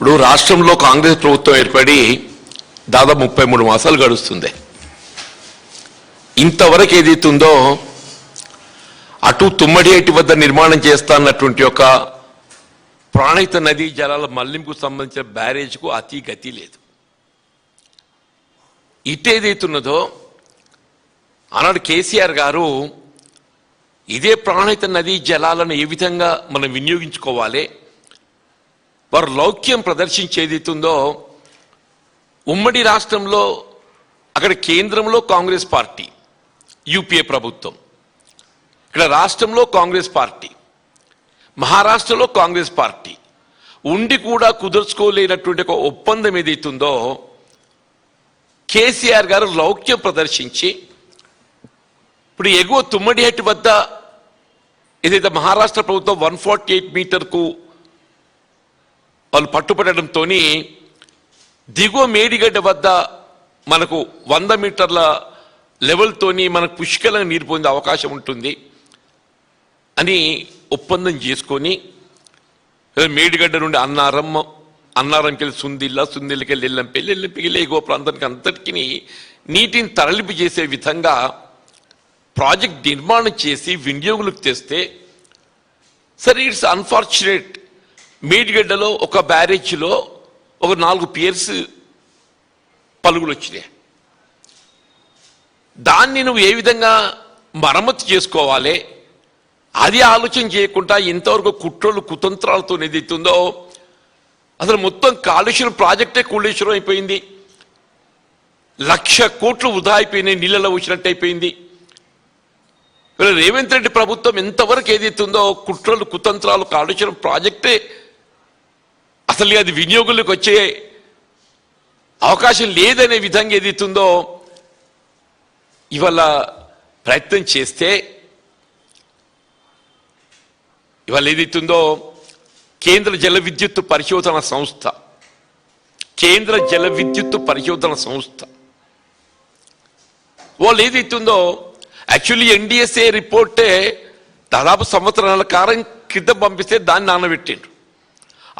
ఇప్పుడు రాష్ట్రంలో కాంగ్రెస్ ప్రభుత్వం ఏర్పడి దాదాపు 33 మాసాలు గడుస్తుంది. ఇంతవరకు ఏదైతుందో అటు తుమ్మడియేటి వద్ద నిర్మాణం చేస్తానన్నటువంటి ఒక ప్రాణహిత నదీ జలాల మళ్లింపుకు సంబంధించిన బ్యారేజ్కు అతి గతి లేదు. ఇటేదైతున్నదో ఆనాడు కేసీఆర్ గారు ఇదే ప్రాణహిత నదీ జలాలను ఏ విధంగా మనం వినియోగించుకోవాలి, వారు లౌక్యం ప్రదర్శించేదితుందో ఉమ్మడి రాష్ట్రంలో అక్కడ కేంద్రంలో కాంగ్రెస్ పార్టీ యూపీఏ ప్రభుత్వం, ఇక్కడ రాష్ట్రంలో కాంగ్రెస్ పార్టీ, మహారాష్ట్రలో కాంగ్రెస్ పార్టీ ఉండి కూడా కుదుర్చుకోలేనటువంటి ఒక ఒప్పందం ఏదైతుందో కేసీఆర్ గారు లౌక్యం ప్రదర్శించి ఇప్పుడు ఎగువ తుమ్మడిహట్టి వద్ద ఏదైతే మహారాష్ట్ర ప్రభుత్వం 148 మీటర్కు వాళ్ళు పట్టుపడడంతో దిగువ మేడిగడ్డ వద్ద మనకు 100 మీటర్ల లెవెల్తోని మనకు పుష్కలంగా నీరు పొందే అవకాశం ఉంటుంది అని ఒప్పందం చేసుకొని మేడిగడ్డ నుండి అన్నారంకి వెళ్ళి సుందిల్లకి వెళ్ళి ఎల్లంపల్లికి వెళ్ళి ఎగువ ప్రాంతానికి అంతటికి నీటిని తరలింపు చేసే విధంగా ప్రాజెక్ట్ నిర్మాణం చేసి వినియోగులకు తెస్తే సరే ఇట్స్ అన్ఫార్చునేట్ మేడిగడ్డలో ఒక బ్యారేజ్లో ఒక 4 పియర్స్ పలుగులు వచ్చినాయి. దాన్ని నువ్వు ఏ విధంగా మరమ్మతు చేసుకోవాలి అది ఆలోచన చేయకుండా ఇంతవరకు కుట్రలు కుతంత్రాలతో ఏదైతుందో అసలు మొత్తం కాళేశ్వరం ప్రాజెక్టే కాళేశ్వరం అయిపోయింది. 1,00,000 కోట్లు వృధా అయిపోయినాయి, నీళ్ళలో వచ్చినట్టు అయిపోయింది. రేవంత్ రెడ్డి ప్రభుత్వం ఎంతవరకు ఏదైతుందో కుట్రలు కుతంత్రాలు కాళేశ్వరం ప్రాజెక్టే అసలు అది వినియోగులకు వచ్చే అవకాశం లేదనే విధంగా ఏదైతుందో ఇవాళ ప్రయత్నం చేస్తే ఇవాళ ఏదైతుందో కేంద్ర జల విద్యుత్ పరిశోధన సంస్థ వాళ్ళు ఏదైతుందో యాక్చువల్లీ ఎన్డీఎస్ఏ రిపోర్టే దాదాపు సంవత్సరాల కాలం క్రితం పంపిస్తే దాన్ని నానబెట్టిండ్రు.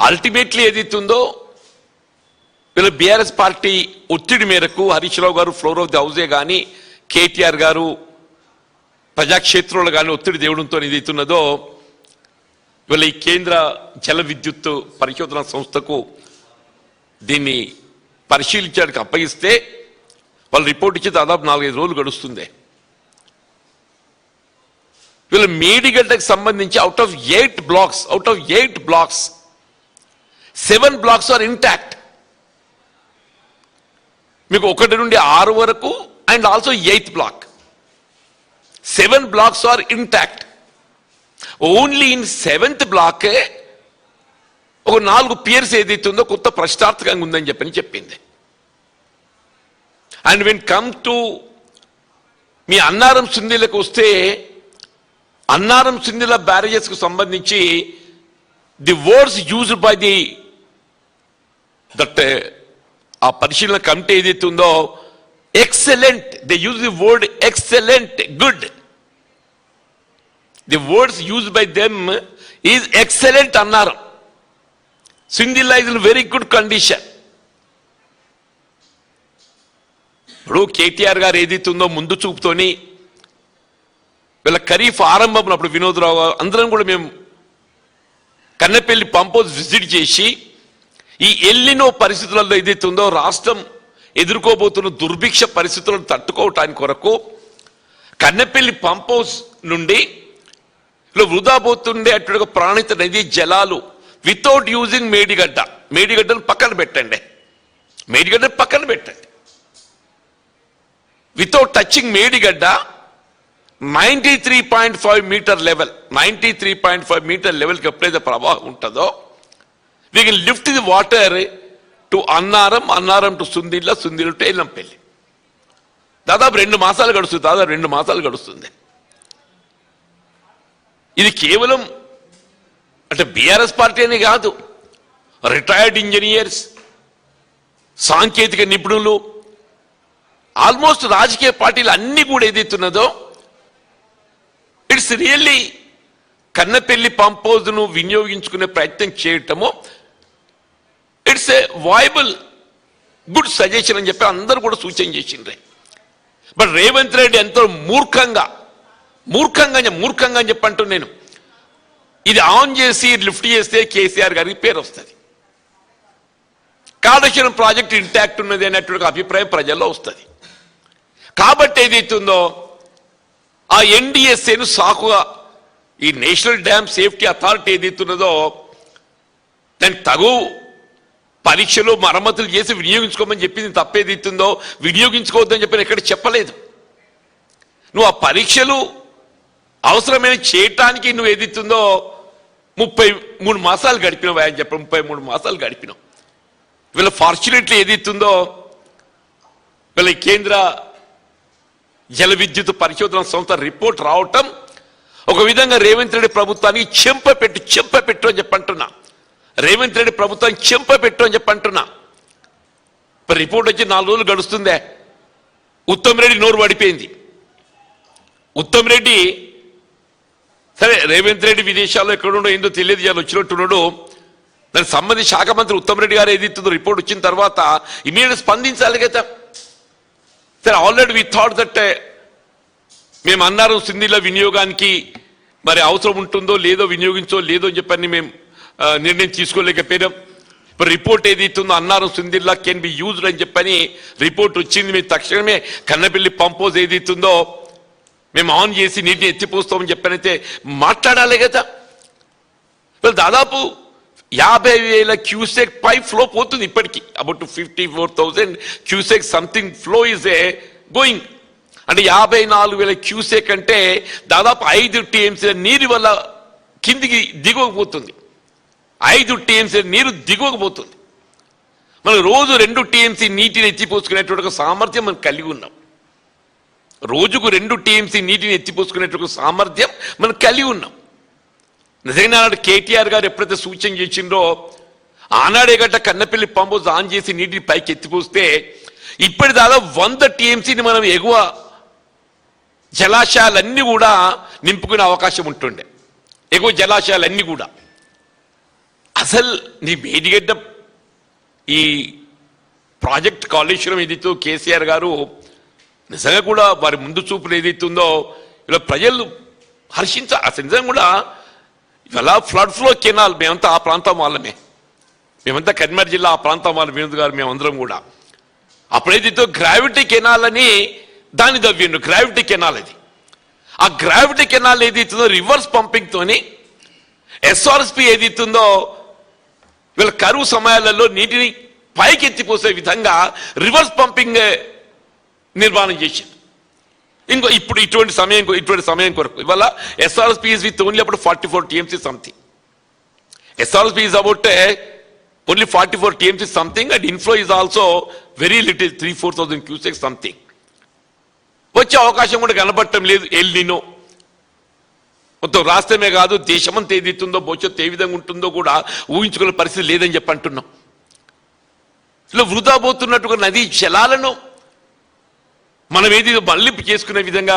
అల్టిమేట్లీ ఏదైతుందో వీళ్ళ బీఆర్ఎస్ పార్టీ ఒత్తిడి మేరకు హరీష్ రావు గారు ఫ్లోర్ ఆఫ్ ది హౌసే కానీ కేటీఆర్ గారు ప్రజాక్షేత్రంలో కానీ ఒత్తిడి తేవడంతో ఏదైతున్నదో వీళ్ళ ఈ కేంద్ర జల విద్యుత్ పరిశోధన సంస్థకు దీన్ని పరిశీలించడానికి అప్పగిస్తే వాళ్ళు రిపోర్ట్ ఇచ్చి దాదాపు 4-5 రోజులు గడుస్తుంది. వీళ్ళ మేడిగడ్డకు సంబంధించి out of 8 blocks 7 blocks are intact. మీకు 1 నుండి 6 వరకు and also 8th block 7 blocks are intact. Only in 7th block ఒక 4 పియర్స్ ఏదైతుందో కొత్త ప్రశ్నార్థకంగా ఉందని చెప్పింది. అండ్ వెన్ కమ్ టు మీ అన్నారం సుందిలకు వస్తే అన్నారం సుందిల బ్యారేజెస్ కు సంబంధించి ది వర్డ్స్ యూజ్డ్ బై ఆ పరిశీలన కమిటీ ఏదైతే ఉందో excellent, they use the word excellent, good. The words used by them is excellent అన్నారు. Sundilla is in very good condition. ఇప్పుడు కేటీఆర్ గారు ఏదైతే ఉందో ముందు చూపుతోని వీళ్ళ ఖరీఫ్ ఆరంభం అప్పుడు వినోద్రావు గారు అందరం కూడా మేము కన్నెపల్లి పంప్ హౌస్ విజిట్ చేసి ఈ ఎల్లినో పరిస్థితులలో ఏదైతే ఉందో రాష్ట్రం ఎదుర్కోబోతున్న దుర్భిక్ష పరిస్థితులను తట్టుకోవటానికి కొరకు కన్నెపల్లి పంప్ హౌస్ నుండి వృధా పోతుండే అటు ప్రాణిత నదీ జలాలు వితౌట్ యూజింగ్ మేడిగడ్డను పక్కన పెట్టండి, వితౌట్ టచింగ్ మేడిగడ్డ 93.5 మీటర్ లెవెల్కి ఎప్పుడైతే ప్రవాహం ఉంటుందో we can lift the water to Annaram to Sundilla to Yellampalli. దాదాపు 2 మాసాలు గడుస్తుంది. ఇది కేవలం అంటే బీఆర్ఎస్ పార్టీ అని కాదు, రిటైర్డ్ ఇంజనీర్స్, సాంకేతిక నిపుణులు, ఆల్మోస్ట్ రాజకీయ పార్టీలు అన్ని కూడా ఏదైతున్నదో it's really Kannepalli pump house ను వినియోగించుకునే ప్రయత్నం చేయటము ఏ వాయబుల్ గుడ్ సజెషన్ అని చెప్పి అందరూ కూడా సూచన చేసిండ్రే. బట్ రేవంత్ రెడ్డి ఎంతో మూర్ఖంగా అని చెప్పంటూ నేను ఇది ఆన్ చేసి లిఫ్ట్ చేస్తే కేసీఆర్ గారికి పేరు వస్తుంది, కాళేశ్వరం ప్రాజెక్ట్ ఇంటాక్ట్ ఉన్నది అనేటువంటి అభిప్రాయం ప్రజల్లో వస్తుంది. కాబట్టి ఏదైతుందో ఆ ఎన్డీఎస్ఏను సాకుగా ఈ నేషనల్ డ్యామ్ సేఫ్టీ అథారిటీ ఏదైతున్నదో దానికి తగు పరీక్షలు మరమ్మతులు చేసి వినియోగించుకోమని చెప్పింది తప్పేదైతుందో వినియోగించుకోవద్దని చెప్పి ఎక్కడ చెప్పలేదు. నువ్వు ఆ పరీక్షలు అవసరమైన చేయటానికి నువ్వు ఏదైతుందో 33 మాసాలు గడిపినావు అని చెప్పి 33 మాసాలు గడిపినావు. వీళ్ళ ఫార్చునేట్లీ ఏదైతుందో వీళ్ళ కేంద్ర జల విద్యుత్ పరిశోధన సంస్థ రిపోర్ట్ రావటం ఒక విధంగా రేవంత్ రెడ్డి ప్రభుత్వానికి చెంపపెట్టు అని చెప్పంటున్నా. రేవంత్ రెడ్డి ప్రభుత్వానికి చెంపపెట్టు అని చెప్పంటున్నా. రిపోర్ట్ వచ్చి 4 రోజులు గడుస్తుందే, ఉత్తమ్ రెడ్డి నోరు పడిపోయింది. ఉత్తమ్ రెడ్డి సరే రేవంత్ రెడ్డి విదేశాల్లో ఎక్కడుండో ఏందో తెలియదు, ఇవాళ వచ్చినట్టున్నాడు. దానికి సంబంధించి శాఖ మంత్రి ఉత్తమ్ రెడ్డి గారు ఏదైతుందో రిపోర్ట్ వచ్చిన తర్వాత ఇమీడియట్ స్పందించాలి కదా. సరే ఆల్రెడీ వి థాట్ దట్ మేము అన్నారు సింధీల వినియోగానికి మరి అవసరం ఉంటుందో లేదో వినియోగించో లేదో అని చెప్పని మేము నిర్ణయం తీసుకోలేకపోయినాం. ఇప్పుడు రిపోర్ట్ ఏదైతుందో అన్నారు సింధీలా కెన్ బి యూజ్డ్ అని చెప్పని రిపోర్ట్ వచ్చింది. మేము తక్షణమే కన్నపల్లి పంపోజ్ ఏదైతుందో మేము ఆన్ చేసి నీటిని ఎత్తిపోస్తామని చెప్పనైతే మాట్లాడాలి కదా. దాదాపు 50,000 క్యూసెక్ పైప్ ఫ్లో పోతుంది ఇప్పటికీ. About 54,000 cusec something flow is a going. అంటే 54,000 క్యూసెక్ అంటే దాదాపు 5 టీఎంసీ నీరు వల్ల కిందికి దిగకపోతుంది. 5 టీఎంసీ నీరు దిగకపోతుంది. మనం రోజు 2 టీఎంసీ నీటిని ఎత్తిపోసుకునేటువంటి సామర్థ్యం మనం కలిగి ఉన్నాం. రోజుకు 2 టీఎంసీ నీటిని ఎత్తిపోసుకునేటువంటి సామర్థ్యం మనం కలిగి ఉన్నాం. నిజంగా కేటీఆర్ గారు ఎప్పుడైతే సూచన చేసిండ్రో ఆనాడే గట్ట కన్నపల్లి పంపోజ్ ఆన్ చేసి నీటిని పైకి ఎత్తిపోస్తే ఇప్పటి దాదాపు 100 టీఎంసీని మనం ఎగువ జలాశయాలన్నీ కూడా నింపుకునే అవకాశం ఉంటుండే. ఎగువ జలాశయాలన్నీ కూడా అసలు నీ మేడిగడ్డ ఈ ప్రాజెక్ట్ కాళేశ్వరం ఏదైతే కేసీఆర్ గారు నిజంగా కూడా వారి ముందు చూపులు ఏదైతుందో ఇలా ప్రజలు అసలు నిజంగా కూడా ఇవాళ ఫ్లడ్ ఫ్లో కెనాల్ మేమంతా ఆ ప్రాంతం వాళ్ళమే, మేమంతా కరీంనగర్ జిల్లా ఆ ప్రాంతం వాళ్ళ వినోద్ గారు మేమందరం కూడా అప్పుడైతే గ్రావిటీ కెనాల్ అని దాన్ని దవ్విండు. గ్రావిటీ కెనాల్ అది. ఆ గ్రావిటీ కెనాల్ ఏదైతుందో రివర్స్ పంపింగ్ తోని ఎస్ఆర్ఎస్పి ఏదైతుందో వీళ్ళ కరువు సమయాలలో నీటిని పైకి ఎత్తిపోసే విధంగా రివర్స్ పంపింగ్ నిర్మాణం చేసింది. ఇంకో ఇప్పుడు ఇటువంటి సమయం కొరకు ఇవాళ ఎస్ఆర్ఎస్పి ఈజ్ విత్ ఓన్లీ అప్పుడు 44 TMC something. SRSP is about only 44 TMC something and inflow is also very little 3,000-4,000 cusec something. వచ్చే అవకాశం కూడా కనబడటం లేదు. ఎల్ నినో మొత్తం రాష్ట్రమే కాదు దేశమంతా ఏదైతుందో భవిష్యత్తు ఏ విధంగా ఉంటుందో కూడా ఊహించుకునే పరిస్థితి లేదని చెప్పి అంటున్నాం. ఇలా వృధా పోతున్నట్టుగా నదీ జలాలను మనం ఏది మళ్లింపు చేసుకునే విధంగా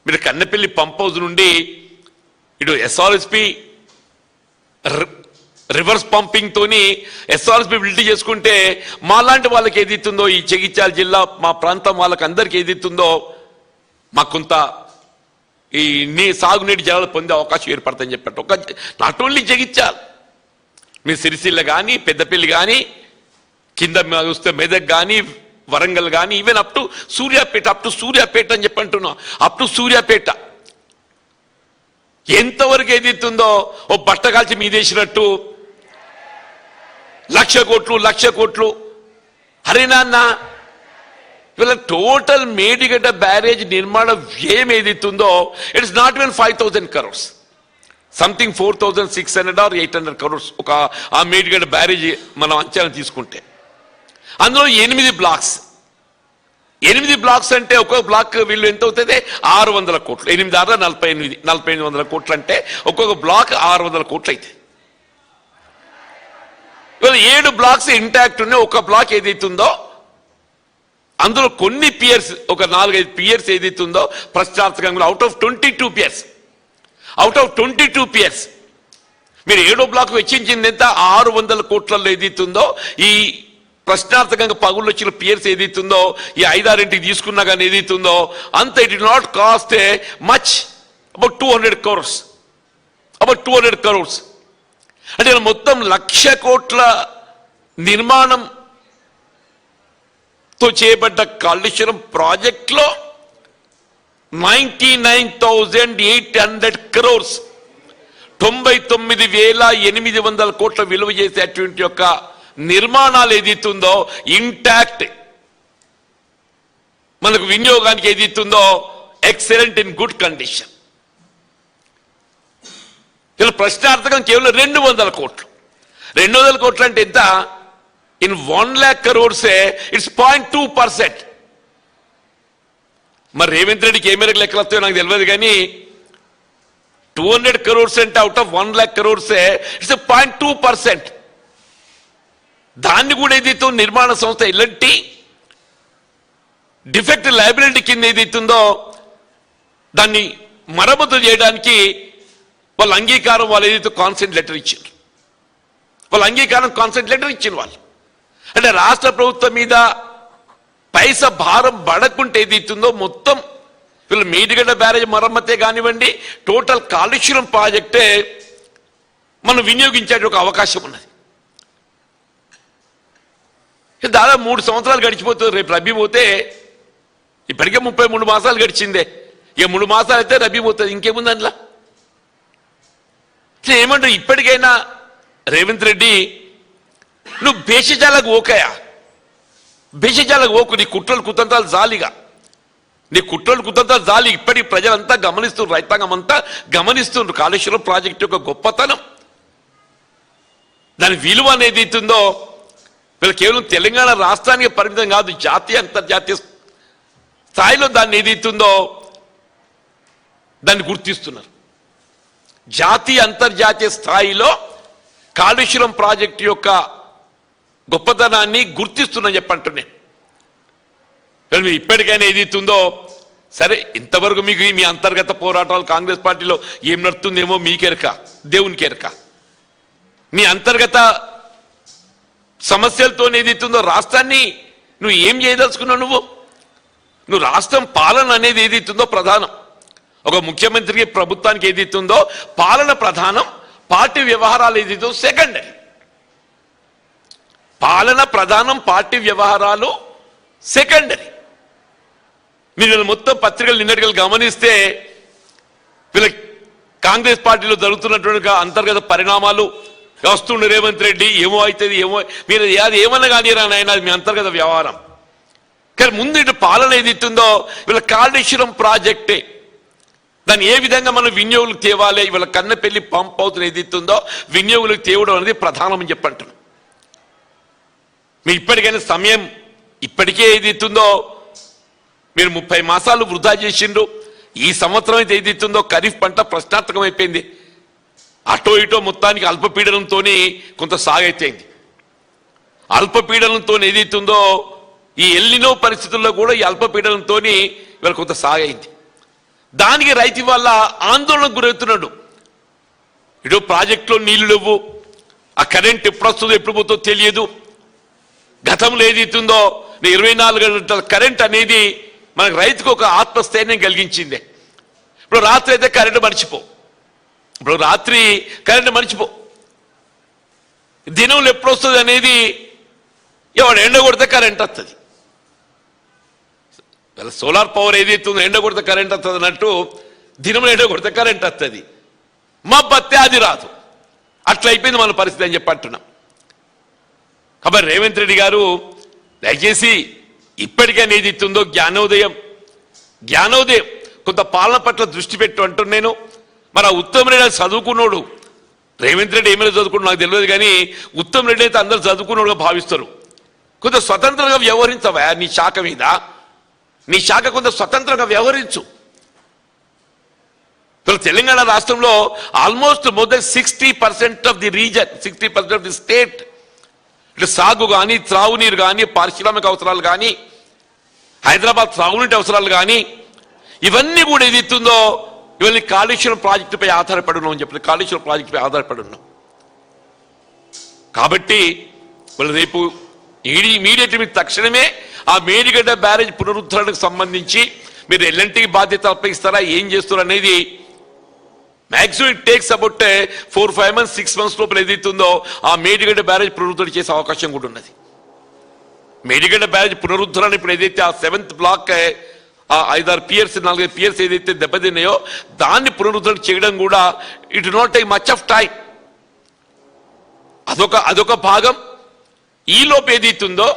మీరు కన్నపల్లి పంప్ హౌస్ నుండి ఇటు ఎస్ఆర్ఎస్పి రివర్స్ పంపింగ్ తోని ఎస్ఆర్ఎస్పి బిల్డ్ చేసుకుంటే మాలాంటి వాళ్ళకి ఏదైతుందో ఈ జగిత్యాల జిల్లా మా ప్రాంతం వాళ్ళకి అందరికి ఏదైతుందో మాకు కొంత ఈ సాగునీటి జలాలు పొందే అవకాశం ఏర్పడుతుందని చెప్పారు. ఒక నాట్ ఓన్లీ జగిత్యాల, మీ సిరిసిల్ల కానీ పెద్దపల్లి కానీ కింద చూస్తే మెదక్ కానీ వరంగల్ కానీ ఈవెన్ అప్ టు సూర్యాపేట అని చెప్పి అంటున్నాం. అప్ టు సూర్యాపేట ఎంతవరకు ఏదైతుందో ఓ బట్ట కాల్చి మీదేసినట్టు 1,00,00,000 కోట్లు హరినాన్న వీళ్ళ టోటల్ మేడిగడ్డ బ్యారేజ్ నిర్మాణ వ్యయం ఏదైతుందో it's not even 5,000 crores, something 4,600 or 800 crores ఒక ఆ మేడిగడ్డ బ్యారేజ్ మనం అంచనా తీసుకుంటే. అందులో 8 బ్లాక్స్. 8 బ్లాక్స్ అంటే ఒక్కొక్క బ్లాక్ వీళ్ళు ఎంత అవుతుంది 600 కోట్లు. 8 6 48 కోట్లు అంటే ఒక్కొక్క బ్లాక్ 600 కోట్లు అయితే ఇవాళ 7 బ్లాక్స్ ఇంటాక్ట్ ఉన్నాయి. ఒక బ్లాక్ ఏదైతుందో అందులో కొన్ని పియర్స్ ఒక 4-5 పియర్స్ ఏదైతుందో ప్రశ్నార్థకంగా అవుట్ ఆఫ్ 22 పియర్స్ మీరు 7వ బ్లాక్ వెచ్చించింది ఎంత? 600 కోట్లలో ఏదైతుందో ఈ ప్రశ్నార్థకంగా పగుళ్ళు వచ్చిన పియర్స్ ఏదైతుందో ఈ 5-6 తీసుకున్నా కానీ ఏదైతుందో అంత it it not cost A much about 200 crores. About 200 crores. అంటే మొత్తం 1,00,000 కోట్ల నిర్మాణంతో చేయబడ్డ కాళేశ్వరం ప్రాజెక్ట్లో 99,800 crores 99,800 కోట్ల విలువ చేసేటువంటి యొక్క నిర్మాణాలు ఏదైతుందో ఇంటాక్ట్ మనకు వినియోగానికి ఏదైతుందో ఎక్సలెంట్ ఇన్ గుడ్ కండిషన్. ఇలా ప్రశ్నార్థకం కేవలం 200 కోట్లు. 200 కోట్లు అంటే ఎంత? In 1 lakh crores it's 0.2%. మరి రేవంత్ రెడ్డికి ఏ మేరకు లెక్కలు వస్తాయో నాకు తెలియదు కానీ 200 crores అంటే out of 1 lakh crores it's 0.2%. దాన్ని కూడా ఏదైతే నిర్మాణ సంస్థ ఎలాంటి డిఫెక్ట్ లయబిలిటీ కింద ఏదైతుందో దాన్ని మరమ్మతు చేయడానికి వాళ్ళ అంగీకారం వాళ్ళు ఏదైతే కాన్సెంట్ లెటర్ ఇచ్చారు, వాళ్ళ అంగీకారం కాన్సెంట్ లెటర్ ఇచ్చిన వాళ్ళు. అంటే రాష్ట్ర ప్రభుత్వం మీద పైసా భారం పడకుంటే ఏదైతుందో మొత్తం వీళ్ళు మేడిగడ్డ బ్యారేజ్ మరమ్మతే కానివ్వండి, టోటల్ కాళేశ్వరం ప్రాజెక్టే మనం వినియోగించే ఒక అవకాశం ఉన్నది. దాదాపు 3 సంవత్సరాలు గడిచిపోతుంది. రేపు రబీ పోతే ఇప్పటికే 33 మాసాలు గడిచిందే. ఇక 3 మాసాలు అయితే రబీ పోతుంది. ఇంకేముంది అందులో? ఏమంటారు? ఇప్పటికైనా రేవంత్ రెడ్డి నువ్వు భేషజాలకు ఓకయా, భేషజాలకు ఓకు. నీ కుట్రలు కుతంత్రాలు జాలిగా, నీ కుట్రలు కుతంత్రాలు జాలి. ఇప్పటికి ప్రజలంతా గమనిస్తున్నారు, రైతాంగం అంతా గమనిస్తున్నారు కాళేశ్వరం ప్రాజెక్టు యొక్క గొప్పతనం, దాని విలువ అనేది ఇస్తుందో. వీళ్ళు కేవలం తెలంగాణ రాష్ట్రానికి పరిమితం కాదు, జాతీయ అంతర్జాతీయ స్థాయిలో దాన్ని ఏదైతుందో దాన్ని గుర్తిస్తున్నారు. జాతీయ అంతర్జాతీయ స్థాయిలో కాళేశ్వరం ప్రాజెక్టు యొక్క గొప్పతనాన్ని గుర్తిస్తున్నా చెప్పంటున్నాను. ఇప్పటికైనా ఏదైతుందో సరే, ఇంతవరకు మీకు మీ అంతర్గత పోరాటాలు కాంగ్రెస్ పార్టీలో ఏం నడుతుందేమో మీకెరక, దేవునికి ఎరక. మీ అంతర్గత సమస్యలతో ఏదైతుందో రాష్ట్రాన్ని నువ్వు ఏం చేయదలుచుకున్నావు? నువ్వు రాష్ట్రం పాలన అనేది ఏదైతుందో ప్రధానం. ఒక ముఖ్యమంత్రికి ప్రభుత్వానికి ఏదైతుందో పాలన ప్రధానం, పార్టీ వ్యవహారాలు ఏదైతుందో సెకండరీ. పాలన ప్రధానం, పార్టీ వ్యవహారాలు సెకండరీ. మీరు మొత్తం పత్రికలు నిన్నటికలు గమనిస్తే వీళ్ళ కాంగ్రెస్ పార్టీలో జరుగుతున్నటువంటి అంతర్గత పరిణామాలు వస్తుండే రేవంత్ రెడ్డి ఏమో అవుతుంది ఏమో, మీరు అది ఏమన్నా కానీ రానాయన అది మీ అంతర్గత వ్యవహారం. కానీ ముందు ఇటు పాలన ఏదైతుందో వీళ్ళ కాళేశ్వరం ప్రాజెక్టే, దాన్ని ఏ విధంగా మనం వినియోగులకు తేవాలి, వీళ్ళ కన్నపెల్లి పంప్ అవుతున్న ఏదైతుందో వినియోగులకు తేవడం అనేది ప్రధానమని చెప్పంటున్నాం. మీరు ఇప్పటికైనా సమయం, ఇప్పటికే ఏదైతుందో మీరు 30 మాసాలు వృధా చేసిండ్రు. ఈ సంవత్సరం అయితే ఏదైతుందో ఖరీఫ్ పంట ప్రశ్నార్థకం అయిపోయింది. అటో ఇటో మొత్తానికి అల్పపీడనంతో కొంత సాగైతేంది. అల్పపీడనంతో ఏదైతుందో ఈ ఎల్నినో పరిస్థితుల్లో కూడా ఈ అల్పపీడనంతో వీళ్ళ కొంత సాగైంది. దానికి రైతు వల్ల ఆందోళనకు గురవుతున్నాడు. ఇటు ప్రాజెక్టులో నీళ్లు లేవు, ఆ కరెంట్ ఎప్పుడు వస్తుందో ఎప్పుడు పోతుందో తెలియదు. గతంలో ఏదైతుందో 24 గంటల కరెంట్ అనేది మనకు రైతుకు ఒక ఆత్మస్థైర్యం కలిగించింది. ఇప్పుడు రాత్రి అయితే కరెంటు మర్చిపో, ఇప్పుడు రాత్రి కరెంటు మర్చిపో. దినంలో ఎప్పుడు వస్తుంది అనేది ఎవడు ఎండ కొడితే కరెంట్ వస్తుంది. సోలార్ పవర్ ఏదైతుందో ఎండ కొడితే కరెంట్ వస్తుంది అన్నట్టు దినంలో ఎండ కొడితే కరెంట్ వస్తుంది, మా బత్తే అది రాదు. అట్లా అయిపోయింది మన పరిస్థితి అని చెప్పంటున్నాం. కాబట్టి రేవంత్ రెడ్డి గారు దయచేసి ఇప్పటికైనా ఏదైతుందో జ్ఞానోదయం కొంత పాలన పట్ల దృష్టి పెట్టు అంటున్నాను నేను. మరి ఆ ఉత్తమ్ రెడ్డి చదువుకున్నాడు, రేవంత్ రెడ్డి ఏమైనా చదువుకున్నాడు నాకు తెలియదు కానీ ఉత్తమ్ రెడ్డి అయితే అందరూ చదువుకున్నాడుగా భావిస్తారు. కొంత స్వతంత్రంగా వ్యవహరించవా నీ శాఖ మీద, నీ శాఖ కొంత స్వతంత్రంగా వ్యవహరించు. తెలంగాణ రాష్ట్రంలో almost more than 60% of the reason, 60% of the state ఇటు సాగు కానీ, త్రాగునీరు కానీ, పారిశ్రామిక అవసరాలు కానీ, హైదరాబాద్ త్రాగునీటి అవసరాలు కానీ ఇవన్నీ కూడా ఏదైతుందో ఇవన్నీ కాళేశ్వరం ప్రాజెక్టుపై ఆధారపడి ఉన్నాం అని చెప్పి, కాళేశ్వరం ప్రాజెక్టుపై ఆధారపడి ఉన్నాం. కాబట్టి వాళ్ళు రేపు ఇమీడియట్ మీరు తక్షణమే ఆ మేడిగడ్డ బ్యారేజ్ పునరుద్ధరణకు సంబంధించి మీరు ఎల్ఎన్టీకి బాధ్యత అప్పగిస్తారా, ఏం చేస్తారు అనేది maximum it takes about 4-5 months 6 months లోపల ఏదైతుందో ఆ మేడిగడ్డ బ్యారేజ్ పునరుద్ధరణ చేసే అవకాశం కూడా ఉన్నది. మేడిగడ్డ బ్యారేజ్ పునరుద్ధరణ ఇప్పుడు ఏదైతే ఆ 7th బ్లాక్ ఆ 5-6 పియర్స్ 4-5 పియర్స్ ఏదైతే దెబ్బతిన్నాయో దాన్ని పునరుద్ధరణ చేయడం కూడా it not take much of time. అదొక భాగం. ఈ లోపు ఏదైతుందో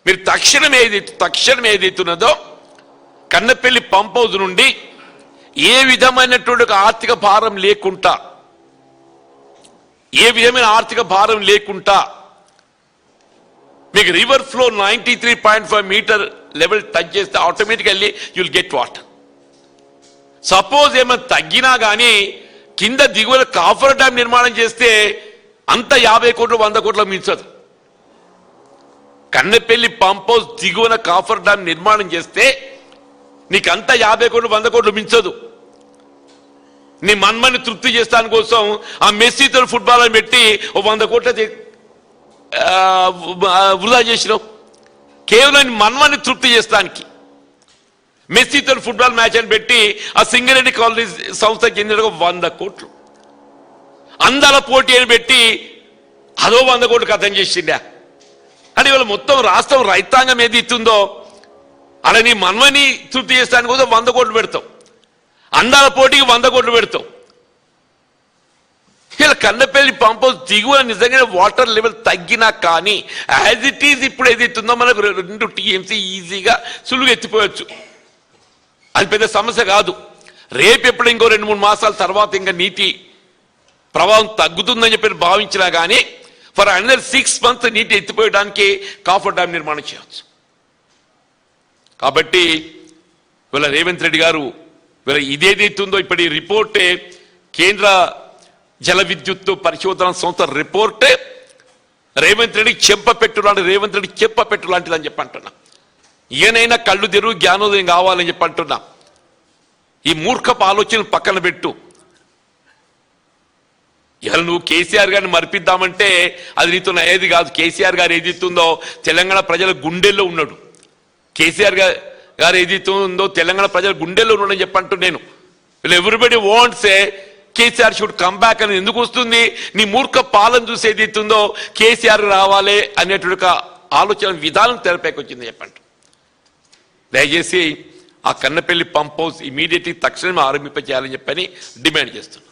మీరు తక్షణం ఏదైతున్నదో కన్నపల్లి పంప్ హౌస్ నుండి ఏ విధమైనటువంటి ఆర్థిక భారం లేకుండా మీకు river flow 93.5 meter level touch చేస్తే automatically you'll get water. Suppose ఏమైనా తగ్గినా కానీ కింద దిగువన కాఫర్ డ్యామ్ నిర్మాణం చేస్తే అంత 50 కోట్లు 100 కోట్ల మించదు. కన్నపల్లి పంప్ హౌస్ దిగువన కాఫర్ డ్యామ్ నిర్మాణం చేస్తే నీకంతా 50 కోట్లు 100 కోట్లు మించదు. నీ మన్మని తృప్తి చేస్తాని కోసం ఆ మెస్సీతో ఫుట్బాల్ అని పెట్టి 100 కోట్ల వృధా చేసినావు. కేవలం మన్మని తృప్తి చేస్తానికి మెస్సీతో ఫుట్బాల్ మ్యాచ్ అని పెట్టి ఆ సింగరేణి కాలనీ సంస్థకి చెందిన 100 కోట్లు అందాల పోటీ అని పెట్టి అదో 100 కోట్లు కథం చేసిందా అని ఇవాళ మొత్తం రాష్ట్రం రైతాంగం ఏది ఇస్తుందో అలా నీ మన్మని తృప్తి చేస్తానికి కోసం 100 కోట్లు పెడతావు, అందాల పోటీకి 100 కోట్లు పెడతావు. ఇలా కన్నపల్లి పంప్ హౌస్ దిగువ నిజంగానే వాటర్ లెవెల్ తగ్గినా కానీ యాజ్ ఇట్ ఈజ్ ఇప్పుడు ఏదైతుందో మనకు 2 TMC ఈజీగా సులువుగా ఎత్తిపోవచ్చు. అది పెద్ద సమస్య కాదు. రేపు ఎప్పుడు ఇంకో 2-3 మాసాల తర్వాత ఇంకా నీటి ప్రవాహం తగ్గుతుందని చెప్పి భావించినా కానీ ఫర్ అనదర్ 6 months నీటి ఎత్తిపోయడానికి కాఫర్ డ్యామ్ నిర్మాణం చేయవచ్చు. కాబట్టి వీళ్ళ రేవంత్ రెడ్డి గారు వీళ్ళ ఇదేదైతుందో ఇప్పుడు ఈ రిపోర్టే కేంద్ర జల విద్యుత్ పరిశోధన సంస్థ రిపోర్టే రేవంత్ రెడ్డికి చెప్పపెట్టు లాంటిదని చెప్పి అంటున్నా. ఈయనైనా కళ్ళు తెరువు జ్ఞానోదయం కావాలని చెప్పి అంటున్నా. ఈ మూర్ఖపు ఆలోచనలు పక్కన పెట్టు. ఇలా నువ్వు కేసీఆర్ గారిని మరిపిద్దామంటే అది నీతో ఏది కాదు. కేసీఆర్ గారు ఏదైతుందో తెలంగాణ ప్రజల గుండెల్లో ఉన్నాడు. కేసీఆర్ గారు ఏదైతుందో తెలంగాణ ప్రజల గుండెల్లో ఉన్నాడని చెప్పంటూ నేను వీళ్ళు everybody wants KCR should come back అని ఎందుకు వస్తుంది? నీ మూర్ఖ పాలన చూసి ఏదైతుందో కేసీఆర్ రావాలి అనేటువంటి ఆలోచన విధానం తెరపైకి వచ్చింది చెప్పండి. దయచేసి ఆ కన్నపల్లి పంప్ హౌస్ ఇమీడియట్లీ తక్షణమే ఆరంభింపజేయాలని చెప్పని డిమాండ్ చేస్తున్నాను.